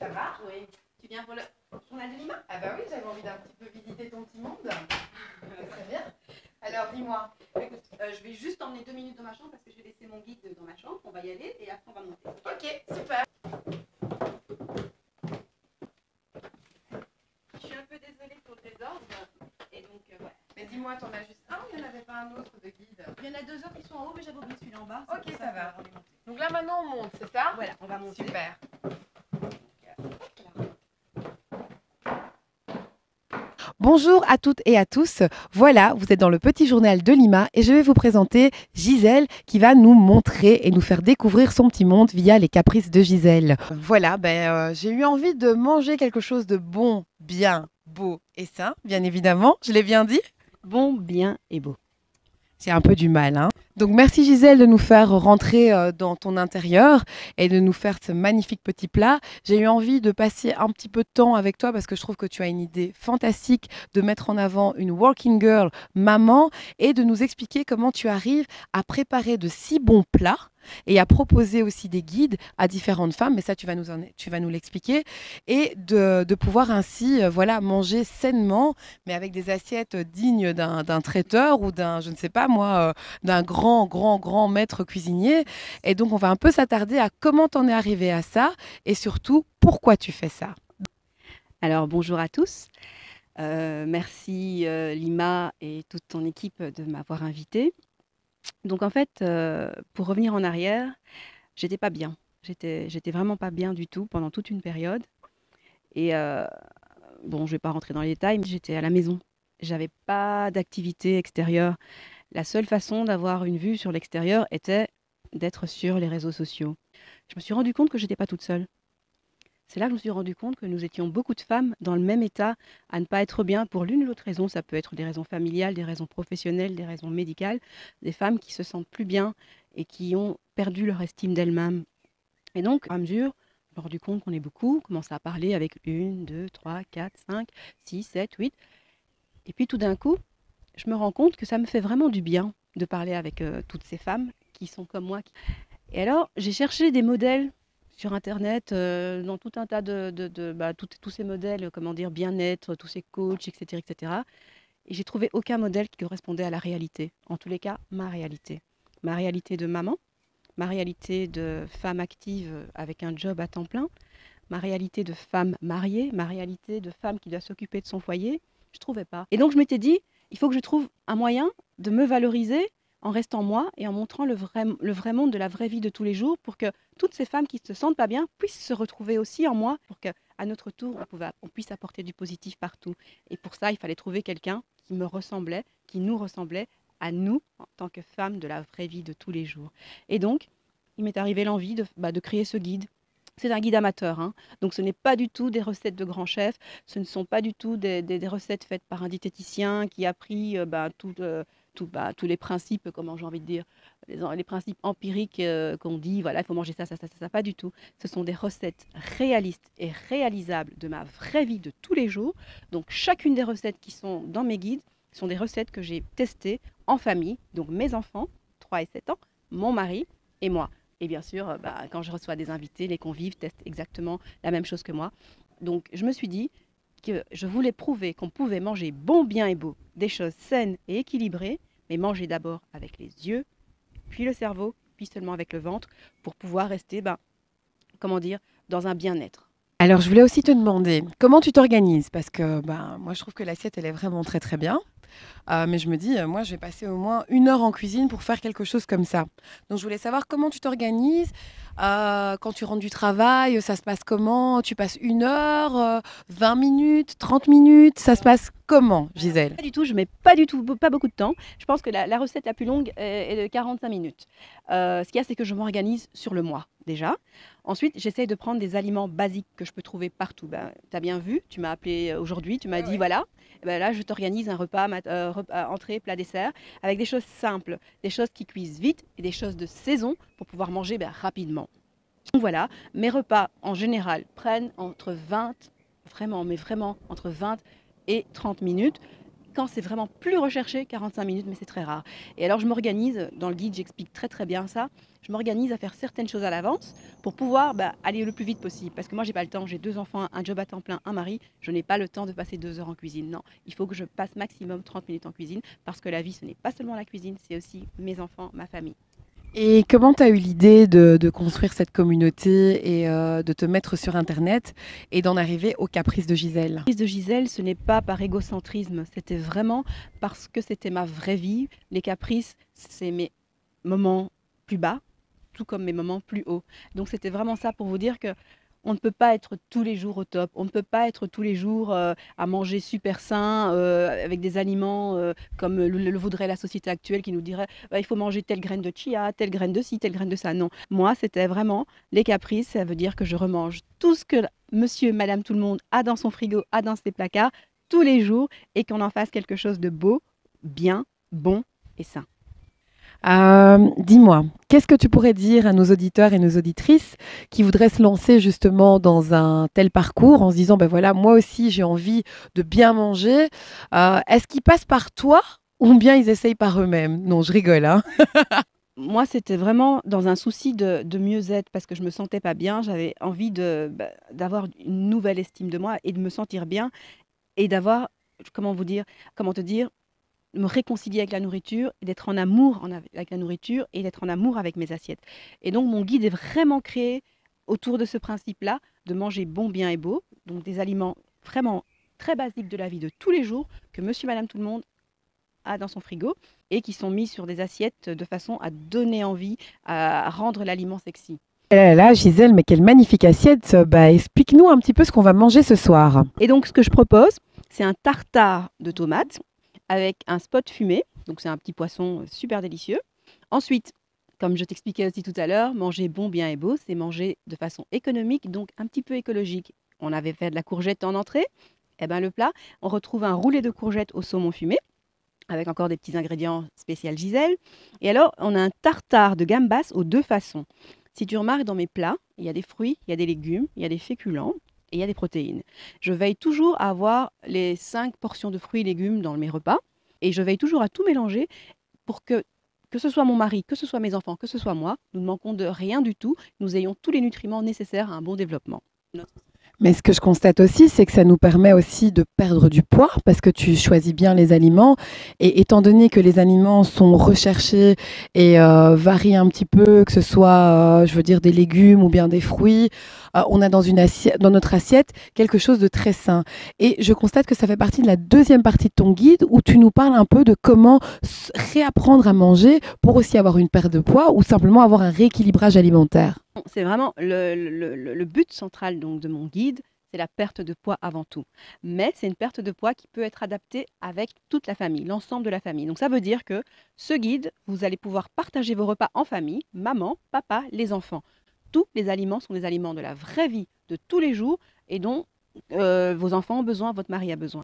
ça va? Oui. Tu viens pour le journal de Lima? Ah bah oui, j'avais envie d'un petit peu visiter ton petit monde. Très bien. Alors dis-moi. Écoute, je vais juste emmener 2 minutes dans ma chambre parce que j'ai laissé mon guide dans ma chambre. On va y aller et après on va monter. Ok, super. Je suis un peu désolée pour le désordre. Et donc, ouais. Mais dis-moi, t'en as juste un ou il n'y en avait pas un autre de guide? Il y en a 2 autres qui sont en haut, mais j'avais oublié celui-là en bas. Ok, C'est pour ça va. qu'on les monter. Donc là maintenant on monte, c'est ça? Voilà, on va monter. Super. Bonjour à toutes et à tous. Voilà, vous êtes dans le petit journal de Lima et je vais vous présenter Gisèle qui va nous montrer et nous faire découvrir son petit monde via les caprices de Gisèle. Voilà, j'ai eu envie de manger quelque chose de bon, bien, beau et sain, bien évidemment. Je l'ai bien dit? Bon, bien et beau. J'ai un peu du mal, hein. Donc merci Gisèle de nous faire rentrer dans ton intérieur et de nous faire ce magnifique petit plat. J'ai eu envie de passer un petit peu de temps avec toi parce que je trouve que tu as une idée fantastique de mettre en avant une working girl maman et de nous expliquer comment tu arrives à préparer de si bons plats et à proposer aussi des guides à différentes femmes, mais ça tu vas nous l'expliquer, et de pouvoir ainsi voilà, manger sainement, mais avec des assiettes dignes d'un traiteur ou d'un, je ne sais pas moi, d'un grand maître cuisinier. Et donc on va un peu s'attarder à comment t'en es arrivé à ça et surtout pourquoi tu fais ça. Alors, bonjour à tous. Merci Lima et toute ton équipe de m'avoir invitée. Donc en fait, pour revenir en arrière, j'étais pas bien. J'étais vraiment pas bien du tout pendant toute une période. Et bon, je vais pas rentrer dans les détails, mais j'étais à la maison. J'avais pas d'activité extérieure. La seule façon d'avoir une vue sur l'extérieur était d'être sur les réseaux sociaux. Je me suis rendu compte que j'étais pas toute seule. C'est là que je me suis rendu compte que nous étions beaucoup de femmes dans le même état à ne pas être bien pour l'une ou l'autre raison. Ça peut être des raisons familiales, des raisons professionnelles, des raisons médicales. Des femmes qui se sentent plus bien et qui ont perdu leur estime d'elles-mêmes. Et donc, à mesure, je me suis rendu compte qu'on est beaucoup, on commence à parler avec 1, 2, 3, 4, 5, 6, 7, 8. Et puis tout d'un coup, je me rends compte que ça me fait vraiment du bien de parler avec toutes ces femmes qui sont comme moi. Et alors, j'ai cherché des modèles sur Internet, dans tout un tas tous ces modèles, comment dire, bien-être, tous ces coachs, etc., etc. Et j'ai trouvé aucun modèle qui correspondait à la réalité. En tous les cas, ma réalité. Ma réalité de maman, ma réalité de femme active avec un job à temps plein, ma réalité de femme mariée, ma réalité de femme qui doit s'occuper de son foyer. Je ne trouvais pas. Et donc, je m'étais dit, il faut que je trouve un moyen de me valoriser en restant moi et en montrant le vrai monde de la vraie vie de tous les jours pour que toutes ces femmes qui ne se sentent pas bien puissent se retrouver aussi en moi pour qu'à notre tour, on puisse apporter du positif partout. Et pour ça, il fallait trouver quelqu'un qui me ressemblait, qui nous ressemblait à nous en tant que femmes de la vraie vie de tous les jours. Et donc, il m'est arrivé l'envie de créer ce guide. C'est un guide amateur, hein. Donc ce n'est pas du tout des recettes de grands chefs, ce ne sont pas du tout des recettes faites par un diététicien qui a pris tous les principes, comment j'ai envie de dire, les principes empiriques qu'on dit, voilà, il faut manger ça, ça, ça, ça, ça, pas du tout. Ce sont des recettes réalistes et réalisables de ma vraie vie de tous les jours. Donc chacune des recettes qui sont dans mes guides sont des recettes que j'ai testées en famille, donc mes enfants, 3 et 7 ans, mon mari et moi. Et bien sûr, quand je reçois des invités, les convives testent exactement la même chose que moi. Donc je me suis dit que je voulais prouver qu'on pouvait manger bon, bien et beau, des choses saines et équilibrées, mais manger d'abord avec les yeux, puis le cerveau, puis seulement avec le ventre, pour pouvoir rester, comment dire, dans un bien-être. Alors je voulais aussi te demander comment tu t'organises parce que moi je trouve que l'assiette elle est vraiment très très bien. Mais je me dis, moi, je vais passer au moins 1 heure en cuisine pour faire quelque chose comme ça. Donc, je voulais savoir comment tu t'organises. Quand tu rentres du travail, ça se passe comment? Tu passes 1 heure, 20 minutes, 30 minutes? Ça se passe comment, Gisèle? Pas du tout, je mets pas beaucoup de temps. Je pense que la recette la plus longue est de 45 minutes. Ce qu'il y a, c'est que je m'organise sur le mois, déjà. Ensuite, j'essaye de prendre des aliments basiques que je peux trouver partout. Tu as bien vu, tu m'as appelé aujourd'hui, tu m'as dit, voilà, là, je t'organise un repas, entrée, plat, dessert, avec des choses simples, des choses qui cuisent vite et des choses de saison pour pouvoir manger rapidement. Donc voilà, mes repas, en général, prennent entre 20, vraiment, mais vraiment, entre 20 et 30 minutes. quand c'est vraiment plus recherché, 45 minutes, mais c'est très rare. Et alors je m'organise, dans le guide j'explique très bien ça, je m'organise à faire certaines choses à l'avance pour pouvoir aller le plus vite possible. Parce que moi j'ai pas le temps, j'ai 2 enfants, un job à temps plein, un mari, je n'ai pas le temps de passer 2 heures en cuisine. Non, il faut que je passe maximum 30 minutes en cuisine, parce que la vie ce n'est pas seulement la cuisine, c'est aussi mes enfants, ma famille. Et comment tu as eu l'idée de construire cette communauté et de te mettre sur Internet et d'en arriver aux caprices de Gisèle? Caprices de Gisèle, ce n'est pas par égocentrisme, c'était vraiment parce que c'était ma vraie vie. Les caprices, c'est mes moments plus bas, tout comme mes moments plus hauts. Donc c'était vraiment ça pour vous dire que on ne peut pas être tous les jours au top, on ne peut pas être tous les jours à manger super sain, avec des aliments comme le voudrait la société actuelle qui nous dirait il faut manger telle graine de chia, telle graine de ci, telle graine de ça. Non, moi c'était vraiment les caprices, ça veut dire que je remange tout ce que monsieur, madame, tout le monde a dans son frigo, a dans ses placards, tous les jours, et qu'on en fasse quelque chose de beau, bien, bon et sain. Dis-moi, qu'est-ce que tu pourrais dire à nos auditeurs et nos auditrices qui voudraient se lancer justement dans un tel parcours en se disant, ben voilà, moi aussi j'ai envie de bien manger. Est-ce qu'ils passent par toi ou bien ils essayent par eux-mêmes? Non, je rigole, hein. Moi, c'était vraiment dans un souci de mieux-être parce que je me sentais pas bien. J'avais envie d'avoir une nouvelle estime de moi et de me sentir bien et d'avoir, comment te dire, me réconcilier avec la nourriture et d'être en amour avec la nourriture et d'être en amour avec mes assiettes. Et donc, mon guide est vraiment créé autour de ce principe-là, de manger bon, bien et beau, donc des aliments vraiment très basiques de la vie de tous les jours que monsieur, madame, tout le monde a dans son frigo et qui sont mis sur des assiettes de façon à donner envie, à rendre l'aliment sexy. Là, Gisèle, mais quelle magnifique assiette. Explique-nous un petit peu ce qu'on va manger ce soir. Et donc, ce que je propose, c'est un tartare de tomates avec un spot fumé. Donc, c'est un petit poisson super délicieux. Ensuite, comme je t'expliquais aussi tout à l'heure, manger bon, bien et beau, c'est manger de façon économique, donc un petit peu écologique. On avait fait de la courgette en entrée. Et le plat, on retrouve un roulé de courgettes au saumon fumé, avec encore des petits ingrédients spécial Gisèle. Et alors, on a un tartare de gambas aux 2 façons. Si tu remarques dans mes plats, il y a des fruits, il y a des légumes, il y a des féculents et il y a des protéines. Je veille toujours à avoir les 5 portions de fruits et légumes dans mes repas et je veille toujours à tout mélanger pour que ce soit mon mari, que ce soit mes enfants, que ce soit moi, nous ne manquons de rien du tout, nous ayons tous les nutriments nécessaires à un bon développement. Mais ce que je constate aussi, c'est que ça nous permet aussi de perdre du poids parce que tu choisis bien les aliments. Et étant donné que les aliments sont recherchés et varient un petit peu, que ce soit, je veux dire, des légumes ou bien des fruits, on a dans notre assiette quelque chose de très sain. Et je constate que ça fait partie de la deuxième partie de ton guide où tu nous parles un peu de comment réapprendre à manger pour aussi avoir une perte de poids ou simplement avoir un rééquilibrage alimentaire. C'est vraiment le but central donc, de mon guide, c'est la perte de poids avant tout. Mais c'est une perte de poids qui peut être adaptée avec toute la famille, l'ensemble de la famille. Donc ça veut dire que ce guide, vous allez pouvoir partager vos repas en famille, maman, papa, les enfants. Tous les aliments sont des aliments de la vraie vie, de tous les jours, et dont vos enfants ont besoin, votre mari a besoin.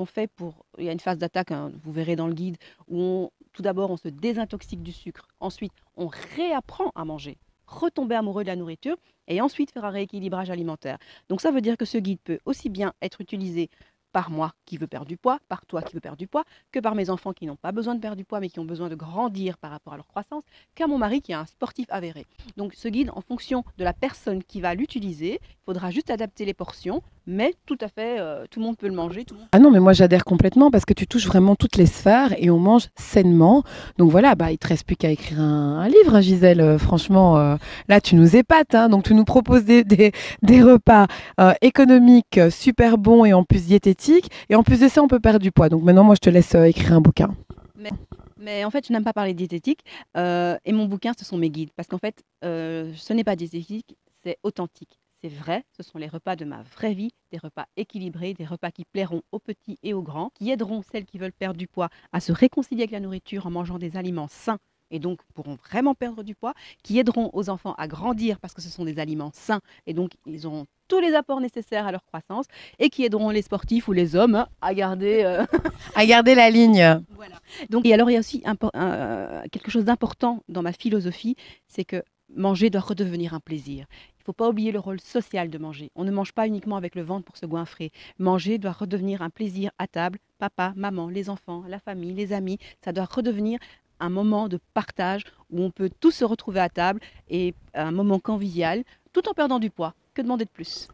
Il y a une phase d'attaque, hein, vous verrez dans le guide, où tout d'abord on se désintoxique du sucre, ensuite on réapprend à manger, retomber amoureux de la nourriture et ensuite faire un rééquilibrage alimentaire. Donc ça veut dire que ce guide peut aussi bien être utilisé par moi qui veux perdre du poids, par toi qui veux perdre du poids, que par mes enfants qui n'ont pas besoin de perdre du poids mais qui ont besoin de grandir par rapport à leur croissance, qu'à mon mari qui est un sportif avéré. Donc ce guide, en fonction de la personne qui va l'utiliser, il faudra juste adapter les portions, mais tout à fait, tout le monde peut le manger. Ah non, mais moi j'adhère complètement parce que tu touches vraiment toutes les sphères et on mange sainement. Donc voilà, il ne te reste plus qu'à écrire un livre, hein, Gisèle. Franchement, là tu nous épates, hein, donc tu nous proposes des repas économiques, super bons et en plus diététiques. Et en plus de ça, on peut perdre du poids. Donc maintenant, moi je te laisse écrire un bouquin. Mais en fait, je n'aime pas parler de diététique. Et mon bouquin, ce sont mes guides. Parce qu'en fait, ce n'est pas diététique, c'est authentique. C'est vrai, ce sont les repas de ma vraie vie, des repas équilibrés, des repas qui plairont aux petits et aux grands, qui aideront celles qui veulent perdre du poids à se réconcilier avec la nourriture en mangeant des aliments sains et donc pourront vraiment perdre du poids, qui aideront aux enfants à grandir parce que ce sont des aliments sains et donc ils auront tous les apports nécessaires à leur croissance et qui aideront les sportifs ou les hommes à garder à garder la ligne. Voilà. Donc, et alors il y a aussi quelque chose d'important dans ma philosophie, c'est que manger doit redevenir un plaisir. Il ne faut pas oublier le rôle social de manger. On ne mange pas uniquement avec le ventre pour se goinfrer. Manger doit redevenir un plaisir à table. Papa, maman, les enfants, la famille, les amis, ça doit redevenir un moment de partage où on peut tous se retrouver à table et un moment convivial tout en perdant du poids. Que demander de plus?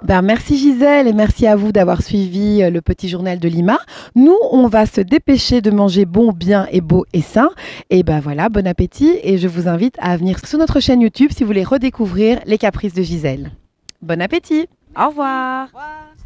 Merci Gisèle et merci à vous d'avoir suivi le petit journal de Lima. Nous, on va se dépêcher de manger bon, bien et beau et sain. Et voilà, bon appétit et je vous invite à venir sur notre chaîne YouTube si vous voulez redécouvrir les caprices de Gisèle. Bon appétit. Au revoir. Au revoir.